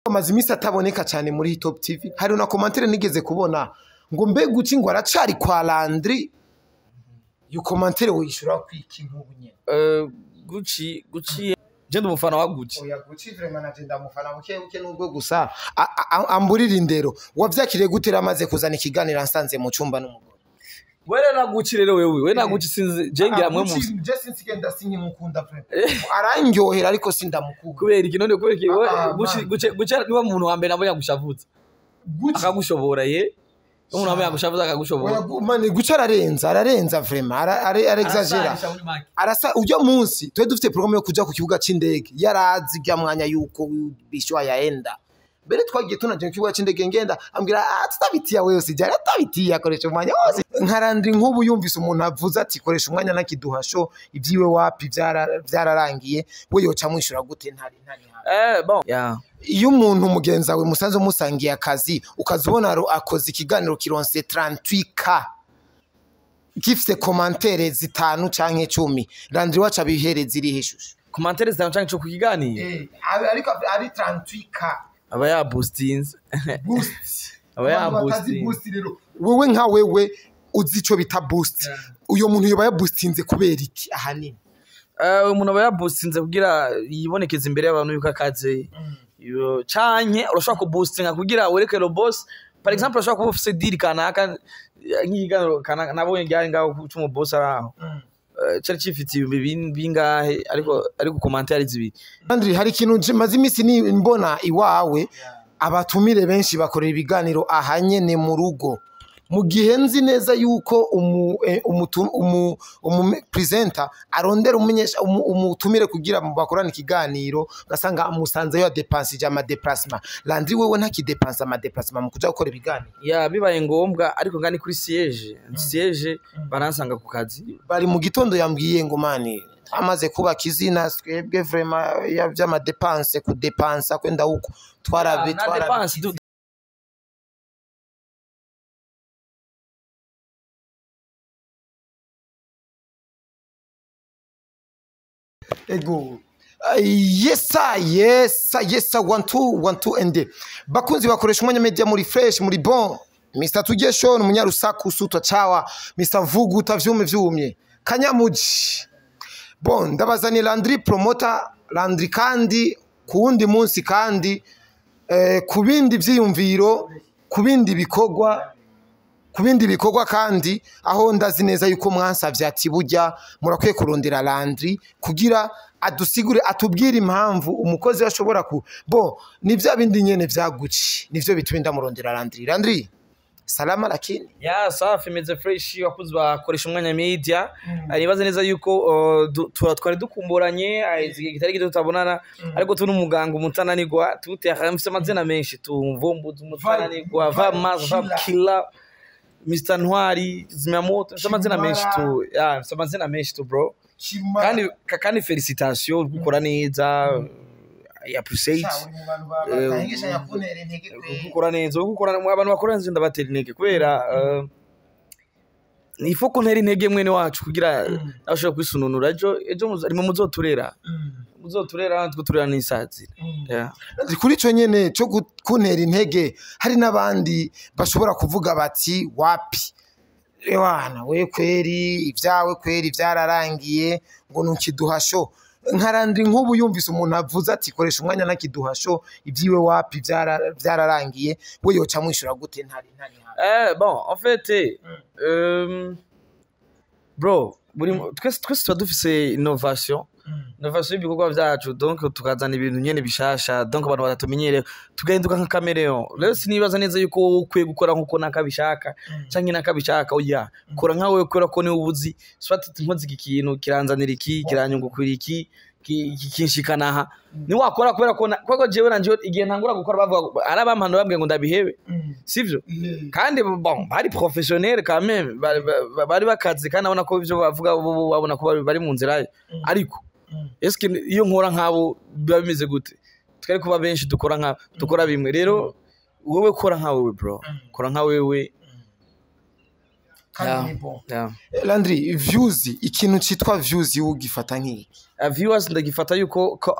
amaze imisi ataboneka cyane muri Top TV hari una commentaire nigeze kubona ngo mbega uci ngo aracari kwa Landry yo commentaire wishura kwiki nk'ubu nyene Gucci je ndumufana wa Gucci oya Gucci vraiment naje ndamufana buke nubwo gusa amburira indero wavyakiriye gutera amaze kuzana ikiganiro ansanze mu cumba n'umugore wera na Gucci rero we na Gucci sinzi je ngira mwe mu je sinzi genda sinye mukunda vraiment arangyohera ariko sindamukunda kubera iki none kubera iki Gucci niba umuntu wa mbere nabo yagushavuza akagushobora ye umuntu wa mbere yagushavuza akagushobora mane Gucci ararenza vraiment arexagera arasa ujya munsi twe dufite program yo kuja ku kibuga c'indege yarazi gya mwanya yuko bishwa yaenda mbere twagiye tunaje ku kibuga c'indege ngenda ambwira tutabitiya wewe sijara tabitiya koresha umwanya wose nka Landry nk'ubu yumvise umuntu avuza ati koresha umwanya nakiduhasho ibyiwe wapi byararangiye we yoca mwishura gute ntari bon yeah iyo umuntu mugenza we musanze musangiye akazi ukazubona akoze ikiganiro kironse 38k gifite commentaire zitanu canke 10 Landry wacha bihereza iri hishusho commentaire zitanu canke 10 ku kiganiro ariko ari 38k aba ya boostings aba ya boost rero wewe nka wewe uzi ico bita boost uyo muntu yoba ya boostinze kubera iki ahanini umuntu aba ya boostinze kugira yibonekeza imbere y'abantu yuko akaze yo canke urashaka ku boostinga kugira wereke lo boss par exemple urashaka kuba ufise deal kanaka nk'iganiro kanaka nabonye ryari ngaho cy'umu boss araho cyari cifitiye bingahe ariko commentaire zibiri Landry hari ikintu maze imisi ni mbona iwawe abatumire benshi bakorera ibiganiro ahanyene mu rugo mu gihe nzi neza yuko presenter arondera umunyesha umutumire kugira mu bakorana ikiganiro gasanga amusanze yo dépense ama déplacement Landry wewe ntaki dépense ama déplacement mu kuja gukora ibiganiro ya bibaye ngombwa ariko ngani kuri siège baransanga ku kazi bari mu gitondo yambwiye ngo mani amaze kubaka izina twebwe vraiment ya vy'ama dépense ku dépense kwenda huko twarabe ego yes 12 and bakunzi bakoresha umwanya media muri fresh muri bon Mr Tugesho umunyarusaku sutwa chawa Mr Vugu utavyumye kanyamuji bon ndabazani Landry promoter Landry kandi kuwundi munsi kandi kubindi vyiyumviro kubindi bikorwa kandi aho ndazi neza yuko mwansavye ati burya murakwiye kurondera Landry kugira adusigure atubwira impamvu umukozi ashobora ku ni vya bindi nyene vya Gucci nivyo bituma ndamurondera Landry salama lakini ya safi meze fresh wakuzi bakoresha umwanya media aribaza neza yuko twari dukumburanye igitari gito tutabonana ariko tuni umuganga umutananirwa tutehamse amazina menshi tumvumbuza umutananirwa va maze va killer Mr Ntwari Zimyamoto amazina menshi tu bro kandi felicitation gukora neza appreciate gukora neza abantu bakora neza ndabatera intege kubera ni foko ntera intege mwene wacu kugira ashobora kwisununura ejo arimo muzoturera tuturera n'isazira kuri cyo nyene cyo kuntera intege hari nabandi bashobora kuvuga bati wapi ewana we kweri ivyawe kweri vyararangiye ngo nukiduhasho nka Landry nk'ubu yumvise umuntu avuza ati koresha umwanya nakiduhasho ibyiwe wapi vyararangiye we yoca mwishura gute ntari bon en fait bro twese tuba dufise innovation y'ibikorwa vyacu donc tukazana ibintu nyene bishasha donc abantu batatumenyere tugahinduka nka kameleon rero sinibaza neza yuko ukwiye gukora nkuko nakabishaka canke nakabishaka oya kora nka wewe kora ko ni ubuzi swati nkoze iki kintu kiranzanira iki kiranyungukira iki kinshikanaha ni wakora kubera ko jewe nanje igihe ntangura gukora bavuga arabampano bambwiye ngo ndabihebe sivyo kandi bon bari professionnel quand même bari bakazi kandi abona ko ivyo bavuga babona ko bari mu nzira ariko eske iyo nkora nkabo biba bimeze gute twari kuba benshi dukora bimwe rero wowe kora nka wewe bro kora nka wewe kandi ni bon. Landry, views ikintu citwa views ugifata nk'iki? Viewers ndagifata yuko ko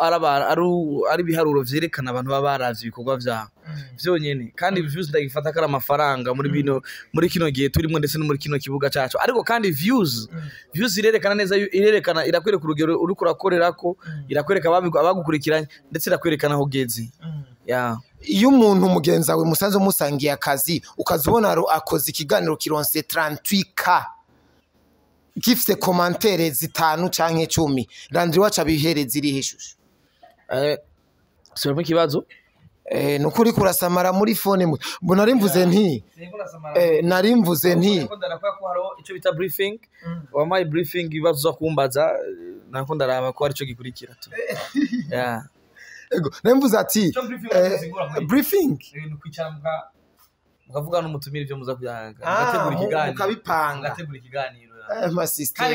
ari biharuro vyerekana abantu baba baravye ibikorwa vyabo vyonyene, kandi views ndagifata kara amafaranga muri kino gihe turimo ndetse no muri kino kibuga cacu. Ariko kandi views irerekana neza, irerekana irakwereka urugero uri kurakorerako, irakwereka abagukurikiranye ndetse irakwerekana aho ugeze. Iyo umuntu mugenza we musanze musangiye akazi ukazibona akoze ikiganiro kironse 38k gifite commentaire zitanu canke 10, Landry wacha bihereza iri heshusho sura mu kibazo nukuri kurasamara muri phone mbona rimvuze nti narimvuze nti ndarakora ko haro ico bita briefing wa my briefing bibazo kumbaza nako ndaraba ko ari cyo gikurikira tu ego nemvuze ati briefing mukavuga n'umutumire byo muza kuyanga ngategura ikiganiro mukabipanga ngategura ikiganiro ma system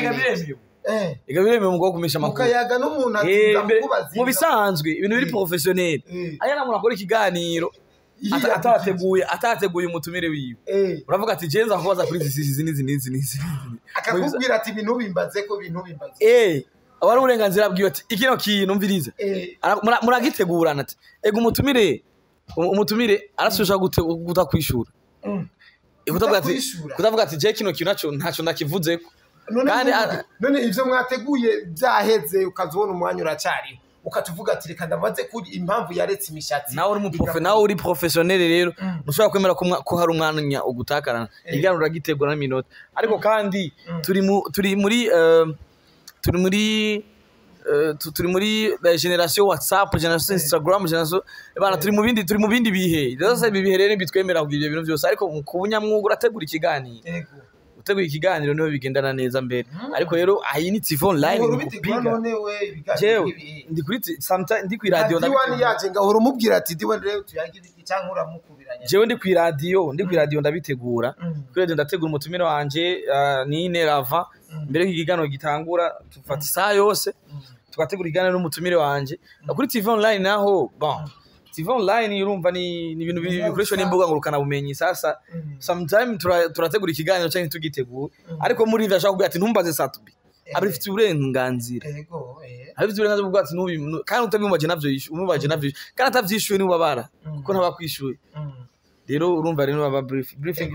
igabireme mu gukumisha makuru mukayaga n'umuntu atiza kubaza mu bisanzwe ibintu biri professionnel aya namuntu akora ikiganiro atateguye umutumire wiwe uravuga ati jenza kubaza kuri izi akakubwira ati ibintu bimbaze ko ibintu bimbaze abari uburenganzira bwiwe ati ikino kintu mvirize muragitegurana ati ego umutumire arasubisha gutakwishura kutavuga ati je kino kintu ntaco nakivuzeko kandi none ivyo mwateguye byaheze ukazobona umwanya uracari ukatuvuga ati reka ndabaze kuri impamvu yaretse imishatsi nawe uri professionnel rero ushobora kwemera ko hari umwanya ugutakarana igano uragitegura na minota ariko kandi turi muri generation WhatsApp, generation Instagram, generation bana turi mu bindi bihe rero se bihe rero bitwemera kugira ibintu byose ariko ku bunyamwuga urategura ikiganiro utegura ikiganiro niho bigendana neza mbere ariko rero ayinitse online ndi kuri sometimes ndi ku radio ndiwani yaje ngahora umubwira ati ndiwe rero tuyagira iki cyangwa uramukubiranya jewe ndi ku radio ndabitegura kuri radio ndategura umutumire wanje ni nerava mbere y'ikiganiro gitangura tufata isaha yose tugategura ikiganiro n'umutumire wanje kuri TV online naho TV online urumva ni ibintu bikoresho n'imbuga ngurukana bumenyi sasa sometimes turategura ikiganiro cyane tugitegura ariko muri ndashaka kugira ati ntumbaze satubi abifite uburenganzira abifite uburenganzira bwo ati nubi kandi utabimubaje navyo kandi atavyishuye ni ubabara kuko ntabakwishuye rero urumva rero baba briefing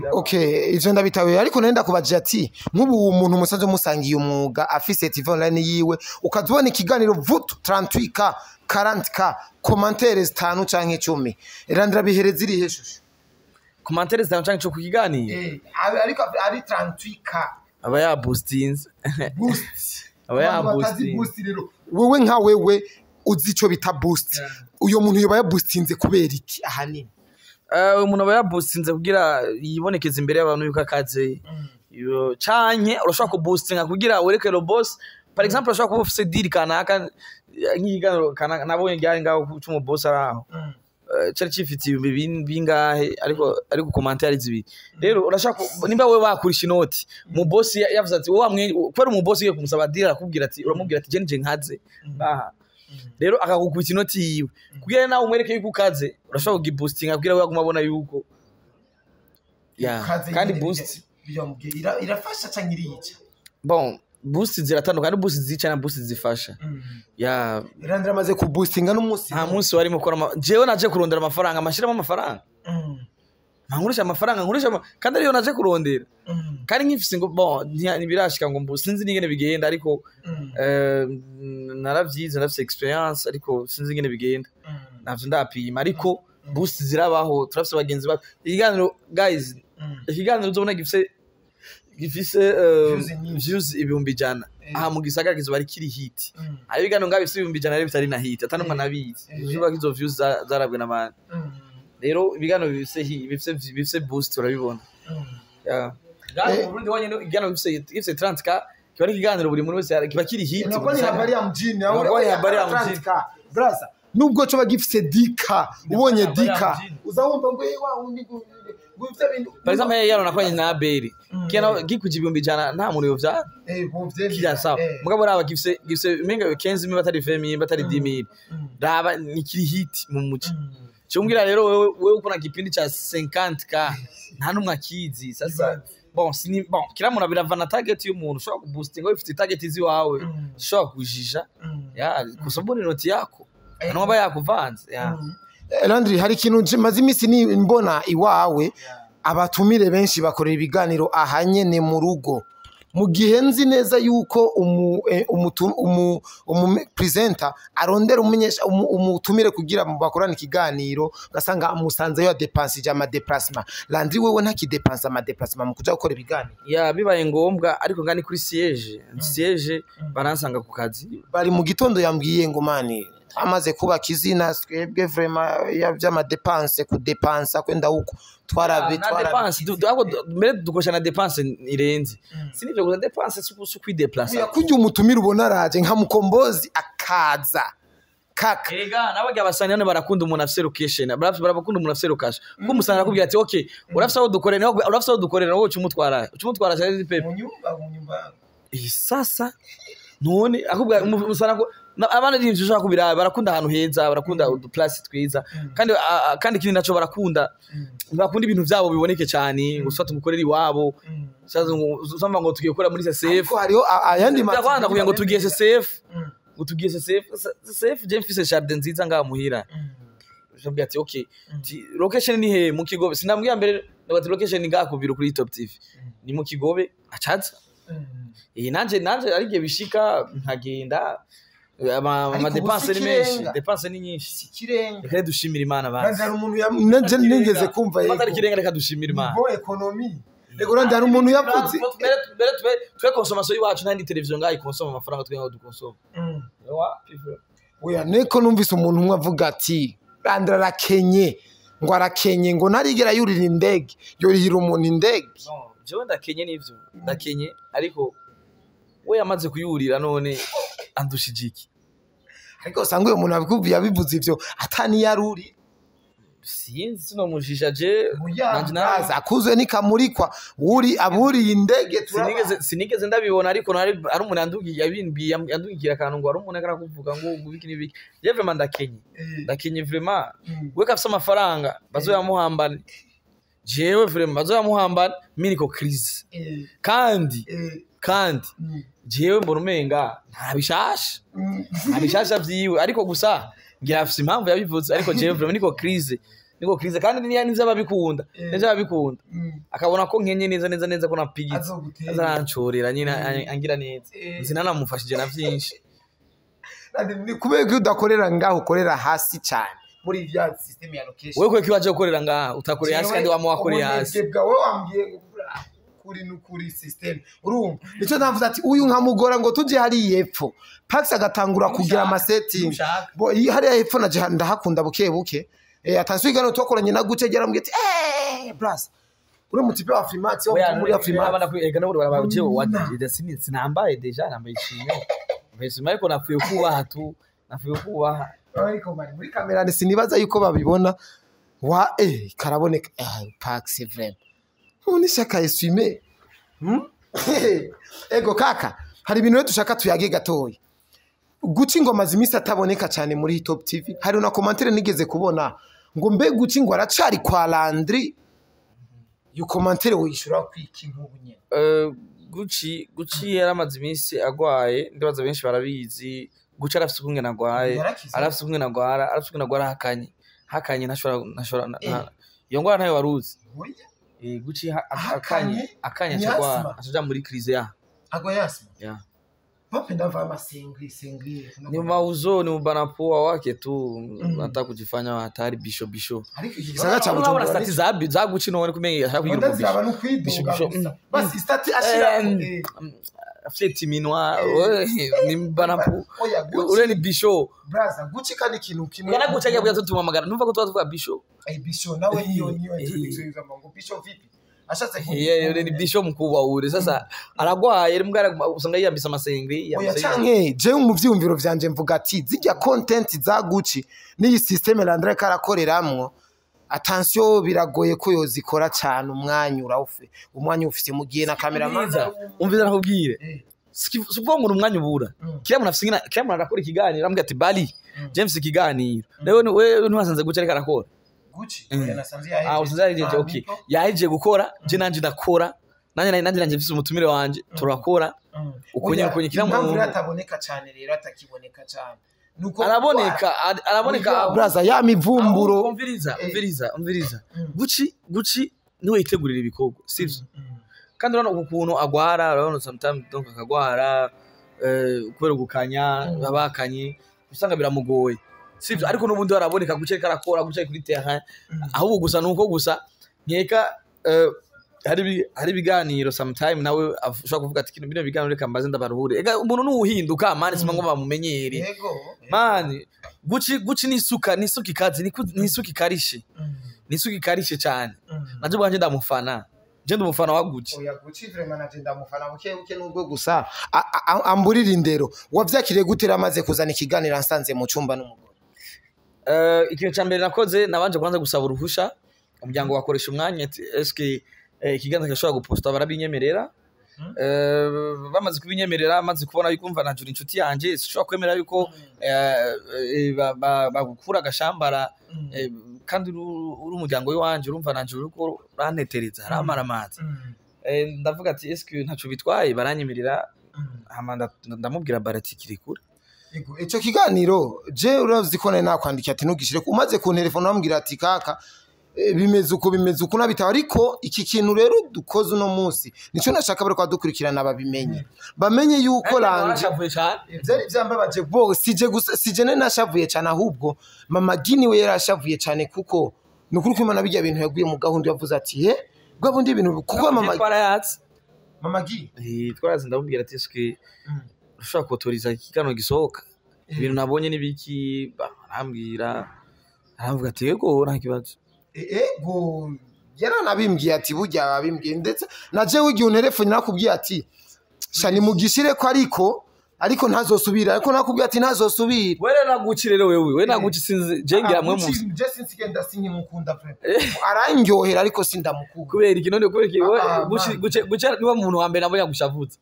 ivyo ndabitawe ariko nenda kubaje ati nk'ubu umuntu musanze musangiye umwuga afise TV online yiwe ukazibona ikiganiro vutu 38k 40k commentaires 5 canke 10 Landry bihereza iri heshusho commentaires 5 canke 10 ku kiganiro ariko ari 38k aba ya boostinze boost rero wewe nka wewe uzi ico bita boost uyo muntu yoba ya boostinze kubera iki ahanini umuntu aba yaboostinze kugira yibonekeze imbere y'abantu yuko akaze canke urashaka ku boostinga kugira werekere boss par exemple urashaka kuba ufise deal kanaka nk'iganiro kanaka nabonye ryari ngaho cy'umu boss araho cyari cifite ibintu bingahe ariko commentaire zibiri rero urashaka nimba wewe bakurisha inoti mu boss yavuze ati wowe kwera mu boss ye kumusaba deal akubwira ati uramubwira ati je nkaze rero akagukubita inoti yiwe kugira nawe umwereke yuko ukaze urashobora kugiboostinga kugira we aguma abona yuko kandi boost irafasha cyangwa irica boost ziratandukana boost zica na boost zifasha Landry amaze ku boostinga n'umunsi nta munsi warimo gukora jewe naje kurondera amafaranga amashiramo amafaranga nkurisha amafaranga kandi ariyo naje kurondera kandi nkifise ngo ntibirashika ngo sinzi n'ingene bigenda ariko naravyize ndafise experience ariko sinzi ingene bigenda navyo ndapima ariko boost zirabaho turafise bagenzi bacu ikiganiro guys ikiganiro uzobona gifise views 1,100 aha mu gisagara kizoba ari kiri hit ari biganiro ngabifise 1,100 rero bitari na hit atanumwe nabizi uzuba kizo views zarabwe n'abantu rero ibiganiro bifise boost urabibona Burundi wanyene ikiganiro gifise 30k kiba ari ikiganiro buri muntu wese kiba kiri hit nako ni habari ya mjini brother nubwo cyo bagifise dika ubonye dika uzawumva ngo wa undi gufite bintu par exemple yaro nakwanye na Abeli kena gikuji 1,100 nta muntu yovya kira sawa mugabo raba gifise menga 15,000 batari 20,000 batari 10,000 raba ni kiri hit mu muci cyumbwira rero wewe ukona kipindi cha 50k nta numwe akizi sasa bon kila muntu biravana target y'umuntu ushobora kuboostinga ufite target iziwawe ushobora kujisha ya kusabuni inoti yako anoba yakuvanze ya Landry hari ikintu maze imisi ni mbona iwawe abatumire benshi bakorera ibiganiro ahanyene mu rugo mu gihe nzi neza yuko presenter arondera umunyesha umutumire kugira mu bakorana ikiganiro gasanga amusanze yo dépense ama déplacement Landry wewe ntaki dépense ama déplacement mu kuja gukora ibiganiro ya bibaye ngombwa ariko ngani kuri siège baransanga ku kazi bari mu gitondo yambwiye ngo mani amaze kubaka izina twebwe vraiment y'ama dépense ku dépense kwenda huko dépense mbere dukoshana dépense irenze sinivyo gusa dépense su kwideplacer kujya umutumira ubona araje nka mukombozi akaza kaka ega nabage abasani none barakunda umuntu afise location barakunda umuntu afise location ko musana akubwira ati okay urafise aho dukorera wowe umutwara cyari pepe mu nyumba sasa none akubwira musana ko abana n'ibyo ushaka kubira barakunda ahantu heza barakunda uduplace twiza kandi kindi naco bakunda ibintu byabo biboneke cyane gusata umukoreri wabo usanga ngo tugiye gukora muri safe ariko hariho ayandi matsiko kugira ngo tugiye safe je mfise jardin nziza ngaha muhira jambye ati okay location ni he mu Kigobe sinambwiye mbere ndabati location ngaha ku biro kuri Top TV ni mu Kigobe acaza nanje arigiye bishika nkagenda ama dépense ni menshi dépense ni nyinshi sikirenga reka dushimira Imana basi hari umuntu nanje nigeze kumva yego atari kirenga reka dushimira Imana bo economy rego randi hari umuntu yavuze twe consommation yiwacu nandi television ngayi consoma amafaranga twe ngaho dukonsoma oya neko numvise umuntu umwe avuga ati Landry arakenye ngo narigera yurira indege yorihira umuntu indege jewe ndakenye nivyo ndakenye ariko we yamaze kuyurira none andushijiki ariko sanga uyo muntu abikubiye abivuze ivyo atani yaruri sinzi no mujisha je nanje naza akuzwe nikamurikwa aburi indege sinigeze ndabibona ariko ari umuntu yandugiye akantu ngo ari umuntu akara kuvuga ngo ubiki nibiki je vraiment ndakenye vraiment we kafise amafaranga bazoyamuhambana jewe vraiment bazoyamuhambana miniko crise kandi jewe mbona umenga ntabishasha vyiwe ariko gusa ngira afise impamvu yabivuze ariko jewe vraiment niko crise kandi niza babikunda akabona ko nkenye neza ko napigitse azarancorera nyine angira neza nzina namufashije na vyinshi ni kubera udakorera ngaho ukorera hasi cyane muri vya system ya location wewe kweki waje gukorera ngaho utakorera hasi kandi wamuwakorera hasi wewe wambwiye kuri nukuri system urumva nico navuze ati uyu nkamugora ngo tuje hari yepfo Pax agatangura kugira ama setting bo hari yepfo na je ndahakunda buke atansuigano twakoranye na guce gera mbwete bras uri mutipe wa Freemax wo muri Afrima abana kwega no barabaje wadi sinambaye deja nambaye ishimwe mbese mariko nafuye kubaha ariko muri kamera ni sinibaza yuko babibona karaboneka Pax vraiment Uni shaka eswime. Ego kaka, hari ibintu dushaka tuyage gatoyi. Guci ingoma zimisi ataboneka cyane muri Top TV. Hari una commentaire nigeze kubona ngo mbe guci ngo aracari kwa Landry. Yo commentaire wishura kwiki nk'ubu nyene. Guci yaramaze imisi agwaye, ndibaza benshi barabizi. Guci arafise kumwe nagwaye, arafise kumwe nagwara hakanye ntashobora iyo ngwara ntayo waruzi. Guci akanya chagwa asoja muri crise ya agwa yasi ya wapi ndava masengri ni mauzo ni mbanapoa wake tu nataka kujifanya hatari bisho sanga cha buto stati za Guci none kumenye ashaka kugira bisho basi stati ashira afite minwa ni mbanapo ule ni bisho brother Guci kandi kintu kimwe kana Guci agiye gutuma magana numva ko tuvuga bisho bisho nawe niyo tulizoiza mango bisho vipi ashatse yeye ni bisho mkubwa ure sasa aragwaye mbwa usanga yiyambisa amasengri oya canke je mu vyumviro vyanje mvuga ati zijya content za Guci ni systeme Landry karakoreramwo attention biragoye ko yozikora cyane umwanya ufise mugiye na cameraman umviza nakubwire sivuga ngo umwanya ubura kira muntu arakora ikiganiro ambwira ati bali James ikiganiro rero wewe ntiwasanze Guci ariko arakora Guci yanasanze yaheje okay yaheje gukora je nanje ndakora nanjye mfise umutumire wanje turakora ukonye kira mu ataboneka cyane rero atakiboneka cyane nuko araboneka braza ya mivumburo umviriza guci niwe yitegurira ibikorwa sivyo kandi urabona ukuntu agwara urabona sometimes donc akagwara kubera gukanya babakanye usanga biramugoye sivyo ariko nubundi araboneka guce karakora guce kuri terrain ahubwo gusa nuko gusa nkeka hari biganiro sometime nawe ushaka kuvuga ati kino bino biganiro reka mbaze ndabaruhure ega umuntu nuhinduka mani sima ngo bamumenyere yego mani guci nisuka ikazi nisuka ikarishe cyane naje bwanje ndamufana je ndumufana wa guci oya guci vraiment naje ndamufana buke nubwo gusa amburira indero wavyakiriye gutera amaze kuzana ikiganiro nsanze mu cyumba n'umugore ikintu cyambere nakoze nabanje kwanza gusaba uruhusha umuryango wakoresha umwanya eske ikiganza cyashobora guposta barabinyemerera bamaze kubinyemerera amaze kubona yuko mva najura inshuti yanje sishobora kwemera yuko bagukura agashambara kandi uri umuryango w'iwanje urumva najura uko rantetereza haramara amazi ndavuga ati eske ntaco bitwaye baranyemerera ndamubwira barati kiri kure ico kiganiro je urazi ko nari nakwandika ati ntugishire umaze ku telefone bambwira ati kaka bimeze uko nabitaho ariko iki kintu rero dukoze uno munsi nico nashaka bari kwadukurikirana babimenye bamenye yuko Landry byari byambabaje bose sije nashavuye cyane ahubwo mama Gini we yarashavuye cyane kuko nukuri kwimana bijya bintu yaguye mu gahunda yavuze ati he bwabundi ibintu kuko mama Gini twarazi ndamubwira ati eske ushaka kotoriza ikigano gisohoka ibintu nabonye nibiki aravuga ati yego nta kibazo ego yaranabimbwiye ati burya babimbwiye ndetse naje wigiye telefone nakubwiye ati shani mugishire ko ariko ntazosubira ariko nakubwiye ati ntazosubira were naguci rero we naguci sinzi jengera mwe mu je sinzi genda sinye mukunda pre arangyohera ariko sindamukunda kubera iki none kubera iki guci niba umuntu wa mbere nabo yagushavuza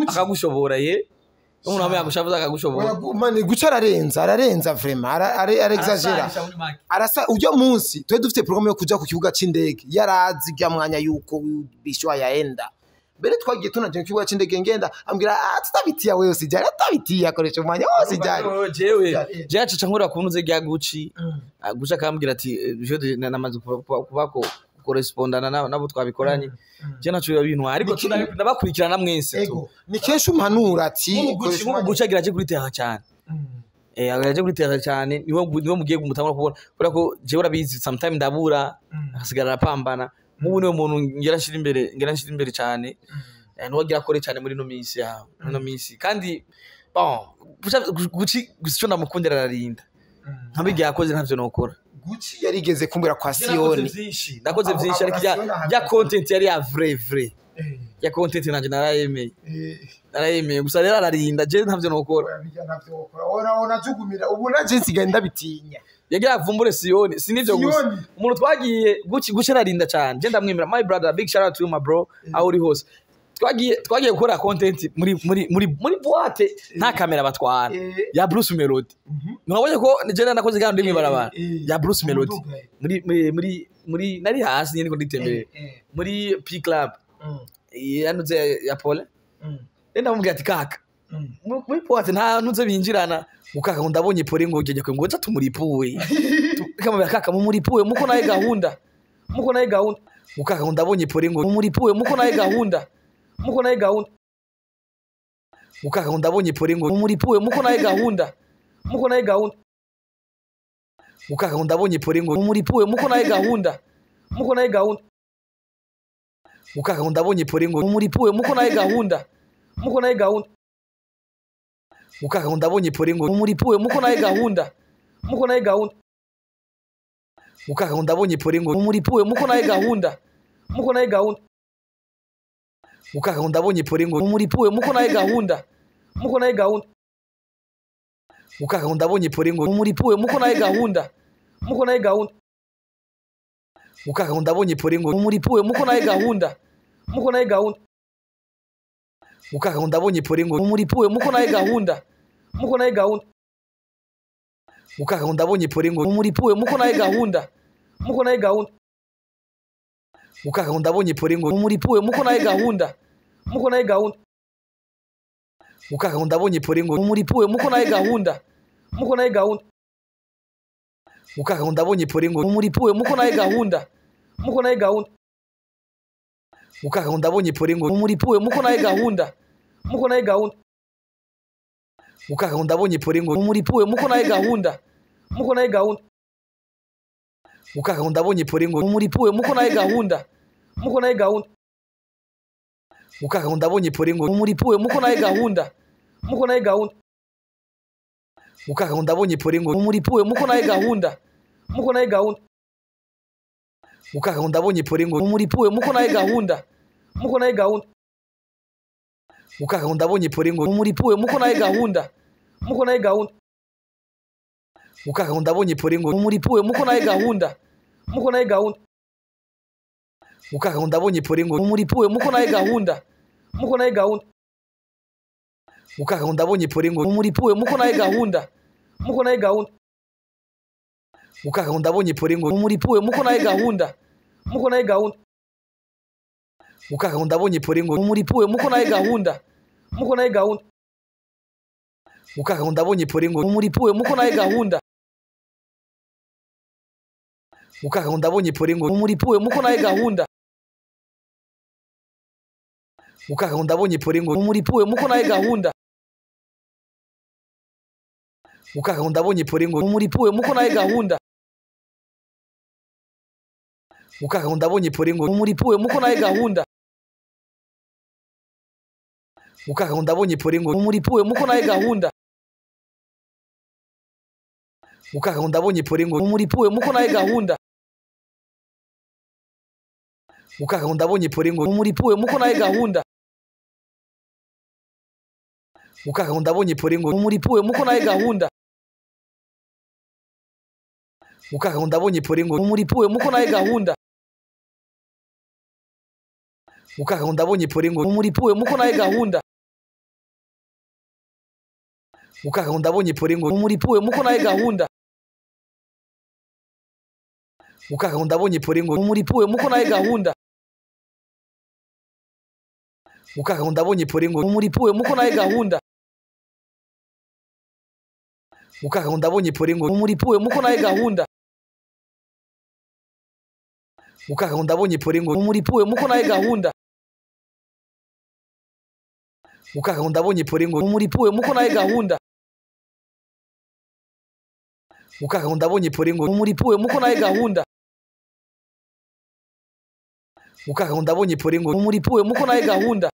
akagushobora ye umuntu wambaye agushavuza akagushobora mani guca ararenza vraiment arexagera arasa ujyo munsi twe dufite program yo kuja ku kibuga c'indege yarazi gya mwanya yuko bishwa yaenda mbere twagiye tunaje ku kibuga c'indege ngenda ambwira tutabitiya wewe sijari atabitiya akoresha umwanya wose sijari je acaca nkora kunuze gya guci guca akambwira ati je namaze kubako correspondana nabo twabikoranye je naco ibintu ariko tunabakurikirana mwese tu ni kenshi umpanura ati gucagira je kuri terrain cyane agaje kuri terrain cyane niwo mugiye kumutangura kubona ko je urabizi sometimes ndabura akasigara apambana mubu niwe muntu ngerashira imbere cyane nwagira kore cyane muri no minsi yawe no minsi kandi bon guci gusico ndamukundira ararinda nkabigiye akoze ntavyo nokora Gucci yarigeze kumbura kwa Sioni ndakoze byinshi ariko ya content yari ya vrai ya content nanje narayemeye gusa rero ararinda je ntavyo nokora ona jugumira ubu naje nsigaye ndabitinya yagira avumbure Sioni sinivyo gusa umuntu twagiye Gucci ararinda cyane je ndamwemera my brother big shout out to you my bro aho uri hose twagiye gukora content muri boîte nta kamera batwara ya Bruce Melody mwabonye ko je nakoze gando ndimi barabara ya Bruce Melody muri nari hasi nyine ko nditembere muri P Club yanuze ya Paul enda mubwira ati kaka muri boîte nta nuze binjirana ukaka ndabonye Paul ngo ugeye ngo nza tumuripuwe kama kaka mumuripuwe muko naye gahunda ukaka ndabonye Paul ngo mumuripuwe muko naye gahunda ukaka ndabonye Paul ngo mumuripuwe muko naye gahunda ukaka ndabonye Paul ngo mumuripuwe muko naye gahunda ukaka ndabonye Paul ngo mumuripuwe muko naye gahunda ukaka ndabonye Paul ngo mumuripuwe muko naye gahunda ukaka ndabonye Paul ngo mumuripuwe muko naye gahunda ukaka ndabonye Paul ngo mumuripuwe muko naye gahunda ukaka ndabonye Paul ngo mumuripuwe muko naye gahunda ukaka ndabonye Paul ngo mumuripuwe muko naye gahunda ukaka ndabonye Paul ngo mumuripuwe muko naye gahunda ukaka ndabonye Paul ngo mumuripuwe muko naye gahunda Mukaga ndabonye pole ngo muri puwe muko naye gahunda. Muko naye gahunda. Mukaga ndabonye pole ngo muri puwe muko naye gahunda. Muko naye gahunda. Mukaga ndabonye pole ngo muri puwe muko naye gahunda. Muko naye gahunda. Mukaga ndabonye pole ngo muri puwe muko naye gahunda. Muko naye gahunda. Mukaga ndabonye pole ngo muri puwe muko naye gahunda. Muko naye gahunda. Mukaga ndabonye pole ngo muri puwe muko naye gahunda. Muko naye gahunda. Mukaga ndabonye pole ngo muri puwe muko naye gahunda. Muko naye gahunda. Mukaga ndabonye pole ngo muri puwe muko naye gahunda. Muko naye gahunda. Mukaga ndabonye pole ngo muri puwe muko naye gahunda. Muko naye gahunda. Mukaga ndabonye pole ngo muri puwe muko naye gahunda. Muko naye gahunda. Mukaga ndabonye pole ngo muri puwe muko naye gahunda. Muko naye gahunda. Mukaga ndabonye pole ngo muri puwe muko naye gahunda. Muko naye gahunda. Mukaga ndabonye pole ngo muri puwe muko naye gahunda. Muko naye gahunda. Mukaga ndabonye pole ngo muri puwe muko naye gahunda. Muko naye gahunda. Mukaga ndabonye pole ngo muri puwe muko naye gahunda. Muko naye gahunda. Mukaga ndabonye pole ngo muri puwe muko naye gahunda. Mukaga ndabonye pole ngo muri puwe muko naye gahunda. Mukaga ndabonye pole ngo muri puwe muko naye gahunda. Mukaga ndabonye pole ngo muri puwe muko naye gahunda. Mukaga ndabonye pole ngo muri puwe muko naye gahunda. Mukaga ndabonye pole ngo muri puwe muko naye gahunda. Mukaga ndabonye pole ngo muri puwe muko naye gahunda. Mukaga ndabonye pole ngo muri puwe muko naye gahunda. Mukaga ndabonye pole ngo muri puwe muko naye gahunda. Mukaga ndabonye pole ngo muri puwe muko naye gahunda. Mukaga ndabonye pole ngo muri puwe muko naye gahunda. Mukaga ndabonye pole ngo muri puwe muko naye gahunda. Mukaga ndabonye pole ngo muri puwe muko naye gahunda. Mukaga ndabonye pole ngo muri puwe muko naye gahunda. Mukaga ndabonye pole ngo muri puwe muko naye gahunda. Mukaga ndabonye pole ngo muri puwe muko naye gahunda. Mukaga ndabonye pole ngo muri puwe muko naye gahunda. Mukaga ndabonye pole ngo muri puwe muko naye gahunda. Mukaga ndabonye pole ngo muri puwe muko naye gahunda. Mukaga ndabonye pole ngo muri puwe muko naye gahunda. Mukaga ndabonye pole ngo muri puwe muko naye gahunda.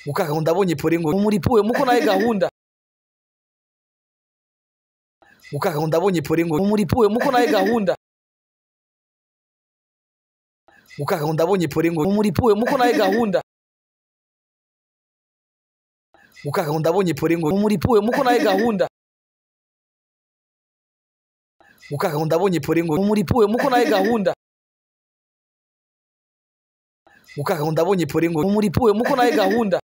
Mukaga ndabonye pole ngo muri puwe muko naye gahunda. Mukaga ndabonye pole ngo muri puwe muko naye gahunda. Mukaga ndabonye pole ngo muri puwe muko naye gahunda. Mukaga ndabonye pole ngo muri puwe muko naye gahunda. Mukaga ndabonye pole ngo muri puwe muko naye gahunda. Mukaga ndabonye pole ngo muri puwe muko naye gahunda.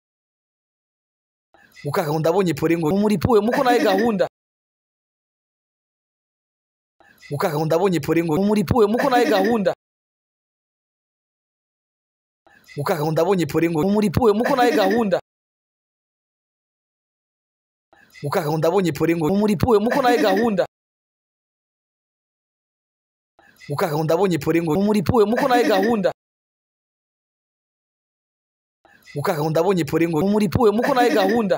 Mukaga ndabonye pole ngo muri puwe muko naye gahunda. Mukaga ndabonye pole ngo muri puwe muko naye gahunda. Mukaga ndabonye pole ngo muri puwe muko naye gahunda. Mukaga ndabonye pole ngo muri puwe muko naye gahunda. Mukaga ndabonye pole ngo muri puwe muko naye gahunda. Mukaga ndabonye pole ngo muri puwe muko naye gahunda. Mukaga ndabonye pole ngo muri puwe muko naye gahunda.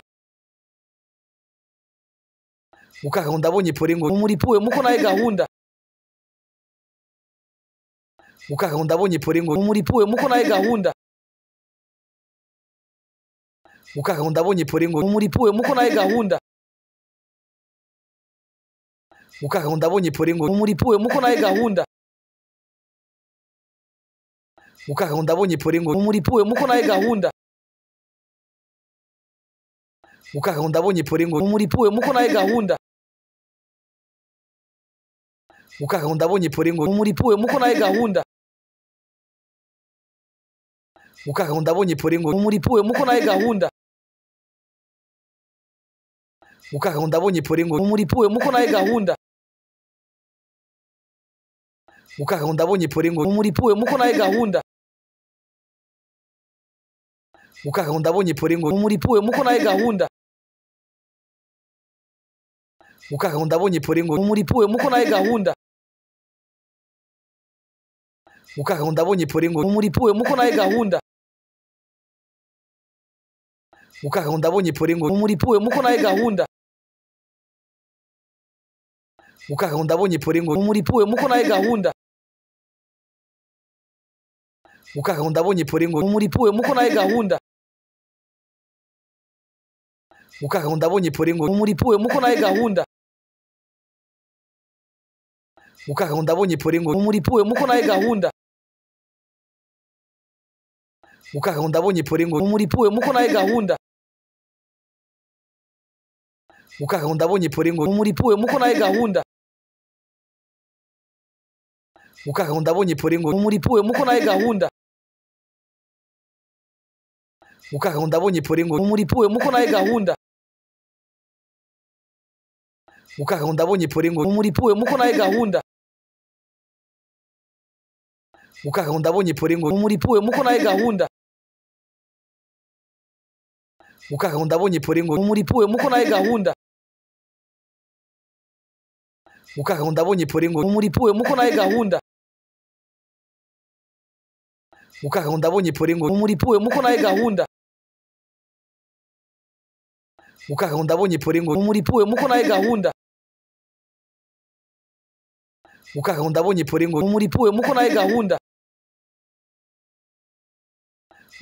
Mukaga ndabonye pole ngo muri puwe muko naye gahunda. Mukaga ndabonye pole ngo muri puwe muko naye gahunda. Mukaga ndabonye pole ngo muri puwe muko naye gahunda. Mukaga ndabonye pole ngo muri puwe muko naye gahunda. Mukaga ndabonye pole ngo muri puwe muko naye gahunda. Mukaga ndabonye pole ngo muri puwe muko naye gahunda. ukaga ndabonye pole ngo muri puwe muko naye gahunda ukaga ndabonye pole ngo muri puwe muko naye gahunda ukaga ndabonye pole ngo muri puwe muko naye gahunda ukaga ndabonye pole ngo muri puwe muko naye gahunda ukaga ndabonye pole ngo muri puwe muko naye gahunda ukaga ndabonye pole ngo muri puwe muko naye gahunda ukaga ndabonye pole ngo muri puwe muko naye gahunda ukaga ndabonye pole ngo muri puwe muko naye gahunda ukaga ndabonye pole ngo muri puwe muko naye gahunda ukaga ndabonye pole ngo muri puwe muko naye gahunda ukaga ndabonye pole ngo muri puwe muko naye gahunda ukaga ndabonye pole ngo muri puwe muko naye gahunda ukaga ndabonye pole ngo muri puwe muko naye gahunda ukaga ndabonye pole ngo muri puwe muko naye gahunda ukaga ndabonye pole ngo muri puwe muko naye gahunda ukaga ndabonye pole ngo muri puwe muko naye gahunda ukaga ndabonye pole ngo muri puwe muko naye gahunda ukaga ndabonye pole ngo muri puwe muko naye gahunda ukaga ndabonye pole ngo muri puwe muko naye gahunda ukaga ndabonye pole ngo muri puwe muko naye gahunda ukaga ndabonye pole ngo muri puwe muko naye gahunda ukaga ndabonye pole ngo muri puwe muko naye gahunda ukaga ndabonye pole ngo muri puwe muko naye gahunda ukaga ndabonye pole ngo muri puwe muko naye gahunda ukaga ndabonye pole ngo muri puwe muko naye gahunda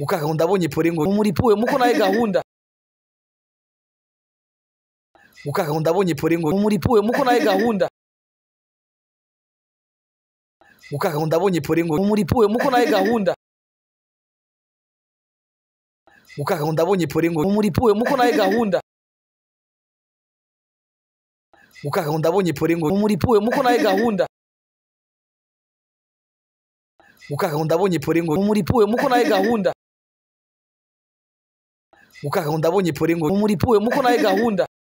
ukaga ndabonye pole ngo muri puwe muko naye gahunda ukaga ndabonye pole ngo muri puwe muko naye gahunda ukaga ndabonye pole ngo muri puwe muko naye gahunda ukaga ndabonye pole ngo muri puwe muko naye gahunda ukaga ndabonye pole ngo muri puwe muko naye gahunda ukaga ndabonye pole ngo muri puwe muko naye gahunda ukaga ndabonye pole ngo muri puwe muko naye gahunda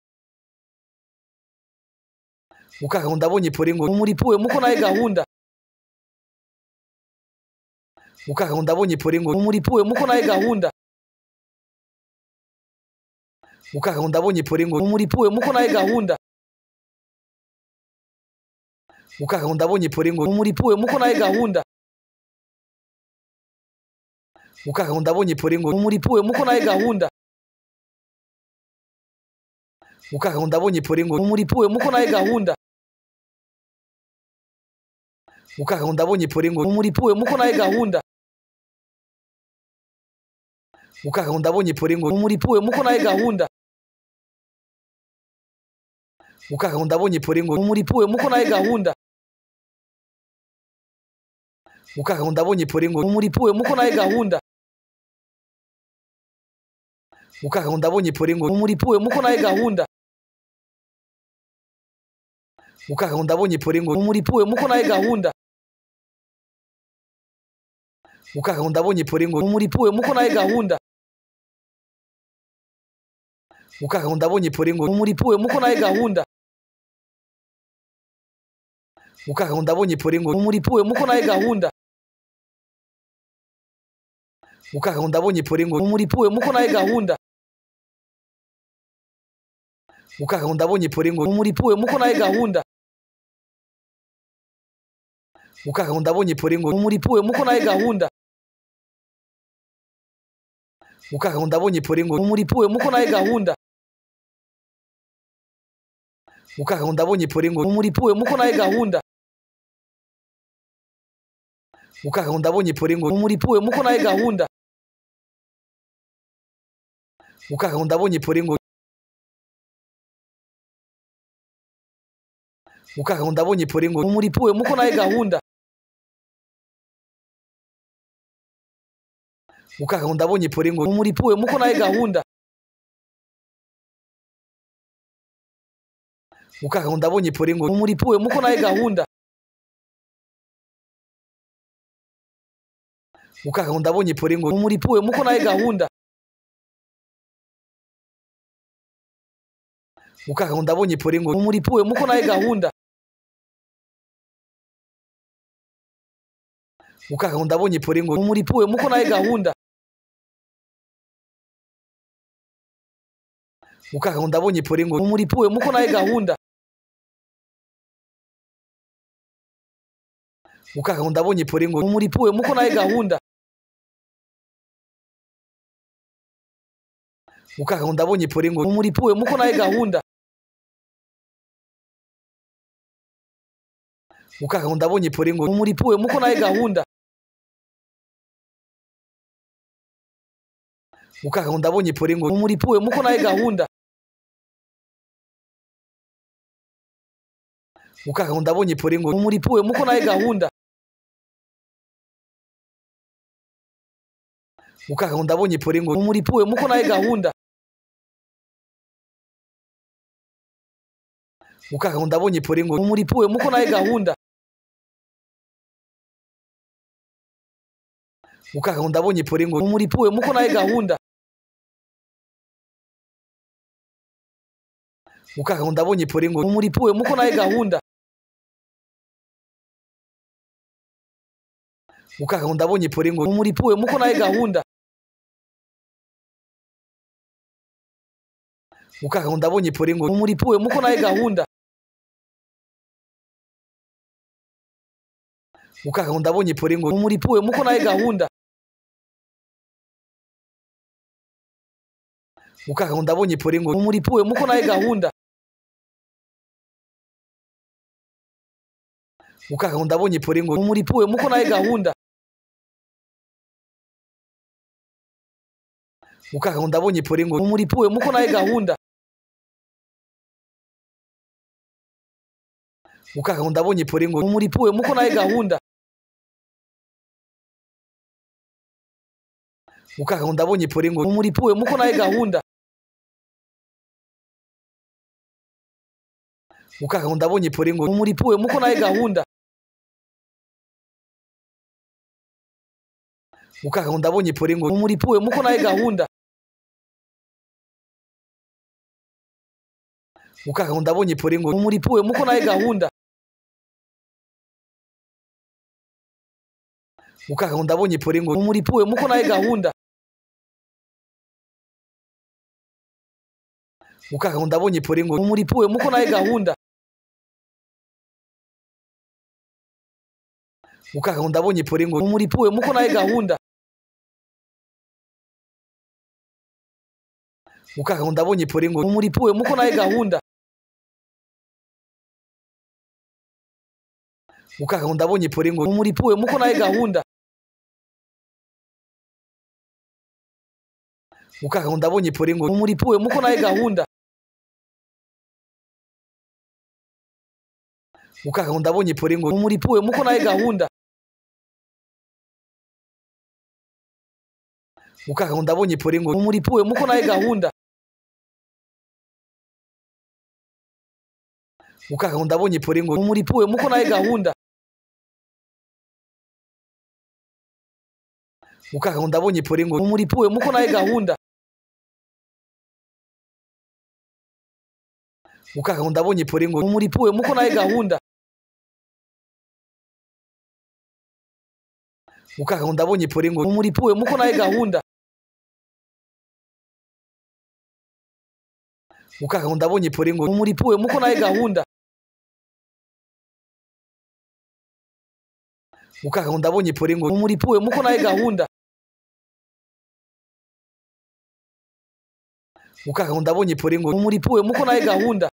ukaga ndabonye pole ngo muri puwe muko naye gahunda ukaga ndabonye pole ngo muri puwe muko naye gahunda ukaga ndabonye pole ngo muri puwe muko naye gahunda ukaga ndabonye pole ngo muri puwe muko naye gahunda ukaga ndabonye pole ngo muri puwe muko naye gahunda ukaga ndabonye pole ngo muri puwe muko naye gahunda ukaga ndabonye pole ngo muri puwe muko naye gahunda ukaga ndabonye pole ngo muri puwe muko naye gahunda ukaga ndabonye pole ngo muri puwe muko naye gahunda ukaga ndabonye pole ngo muri puwe muko naye gahunda ukaga ndabonye pole ngo muri puwe muko naye gahunda ukaga ndabonye pole ngo muri puwe muko naye gahunda ukaga ndabonye pole ngo muri puwe muko naye gahunda ukaga ndabonye pole ngo muri puwe muko naye gahunda ukaga ndabonye pole ngo muri puwe muko naye gahunda ukaga ndabonye pole ngo muri puwe muko naye gahunda ukaga ndabonye pole ngo muri puwe muko naye gahunda ukaga ndabonye pole ngo muri puwe muko naye gahunda ukaga ndabonye pole ngo muri puwe muko naye gahunda ukaga ndabonye pole ngo muri puwe muko naye gahunda ukaga ndabonye pole ngo ukaga ndabonye pole ngo muri puwe muko naye gahunda ukaga ndabonye pole ngo muri puwe muko naye gahunda Ukaka ndabonye pole ngo muri puwe muko naye gahunda. Ukaka ndabonye pole ngo muri puwe muko naye gahunda. Ukaka ndabonye pole ngo muri puwe muko naye gahunda. Ukaka ndabonye pole ngo muri puwe muko naye gahunda. Ukaka ndabonye pole ngo muri puwe muko naye gahunda. Ukaka ndabonye pole ngo muri puwe muko naye gahunda. Ukaka ndabonye pole ngo muri puwe muko naye gahunda. Ukaka ndabonye pole ngo muri puwe muko naye gahunda. Ukaka ndabonye pole ngo muri puwe muko naye gahunda. Ukaka ndabonye pole ngo muri puwe muko naye gahunda. Ukaka ndabonye pole ngo muri puwe muko naye gahunda. Ukaka ndabonye pole ngo muri puwe muko naye gahunda. Ukaka ndabonye pole ngo muri puwe muko naye gahunda. Ukaka ndabonye pole ngo muri puwe muko naye gahunda. Ukaka ndabonye pole ngo muri puwe muko naye gahunda. Ukaka ndabonye pole ngo muri puwe muko naye gahunda. Ukaka ndabonye pole ngo muri puwe muko naye gahunda. Ukaka ndabonye pole ngo muri puwe muko naye gahunda. Ukaka ndabonye pole ngo muri puwe muko naye gahunda. Ukaka ndabonye pole ngo muri puwe muko naye gahunda. Ukaka ndabonye pole ngo muri puwe muko naye gahunda. Ukaka ndabonye pole ngo muri puwe muko naye gahunda. Ukaka ndabonye pole ngo muri puwe muko naye gahunda. Ukaka ndabonye pole ngo muri puwe muko naye gahunda. Ukaka ndabonye pole ngo muri puwe muko naye gahunda. Ukaka ndabonye pole ngo muri puwe muko naye gahunda. Ukaka ndabonye pole ngo muri puwe muko naye gahunda. Ukaka ndabonye pole ngo muri puwe muko naye gahunda. Ukaka ndabonye pole ngo muri puwe muko naye gahunda. Ukaka ndabonye pole ngo muri puwe muko naye gahunda. Ukaka ndabonye pole ngo muri puwe muko naye gahunda. Ukaka ndabonye pole ngo muri puwe muko naye gahunda. Ukaka ndabonye pole ngo muri puwe muko naye gahunda. Ukaka ndabonye pole ngo muri puwe muko naye gahunda. Ukaka ndabonye pole ngo muri puwe muko naye gahunda. Ukaka ndabonye pole ngo muri puwe muko naye gahunda. Ukaka ndabonye pole ngo muri puwe muko naye gahunda. Ukaka ndabonye pole ngo muri puwe muko naye gahunda. Ukaka ndabonye pole ngo muri puwe muko naye gahunda. Ukaka ndabonye pole ngo muri puwe muko naye gahunda.